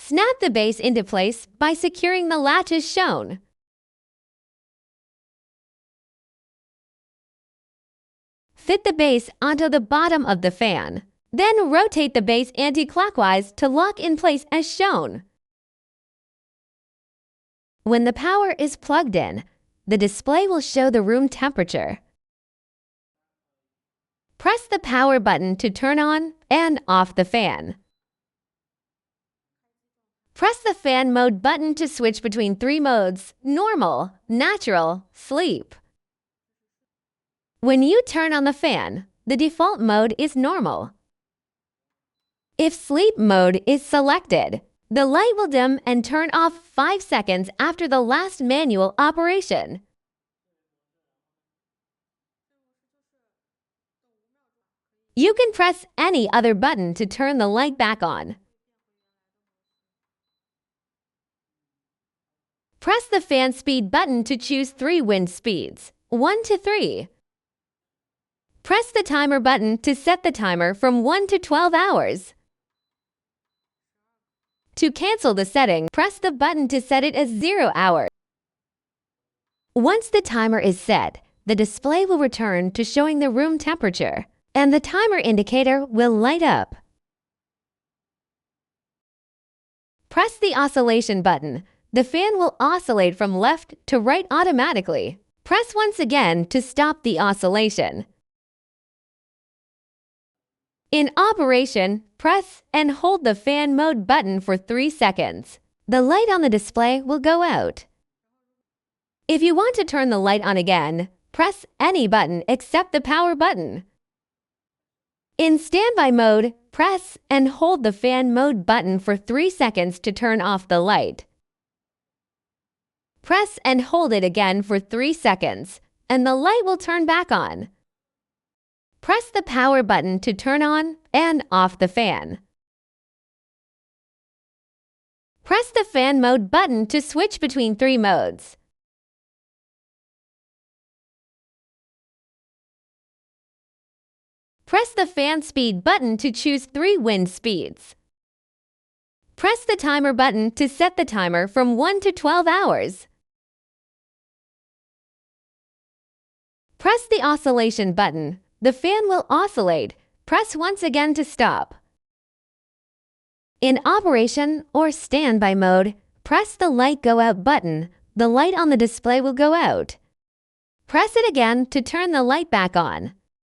Snap the base into place by securing the latches shown. Fit the base onto the bottom of the fan. Then rotate the base anti-clockwise to lock in place as shown. When the power is plugged in, the display will show the room temperature. Press the power button to turn on and off the fan. Press the fan mode button to switch between 3 modes: normal, natural, sleep. When you turn on the fan, the default mode is normal. If sleep mode is selected, the light will dim and turn off 5 seconds after the last manual operation. You can press any other button to turn the light back on. Press the fan speed button to choose 3 wind speeds, 1 to 3. Press the timer button to set the timer from 1 to 12 hours. To cancel the setting, press the button to set it as 0 hours. Once the timer is set, the display will return to showing the room temperature, and the timer indicator will light up. Press the oscillation button. The fan will oscillate from left to right automatically. Press once again to stop the oscillation. In operation, press and hold the fan mode button for 3 seconds. The light on the display will go out. If you want to turn the light on again, press any button except the power button. In standby mode, press and hold the fan mode button for 3 seconds to turn off the light. Press and hold it again for 3 seconds, and the light will turn back on. Press the power button to turn on and off the fan. Press the fan mode button to switch between 3 modes. Press the fan speed button to choose 3 wind speeds. Press the timer button to set the timer from 1 to 12 hours. Press the oscillation button. The fan will oscillate. Press once again to stop. In operation or standby mode, press the light go out button. The light on the display will go out. Press it again to turn the light back on.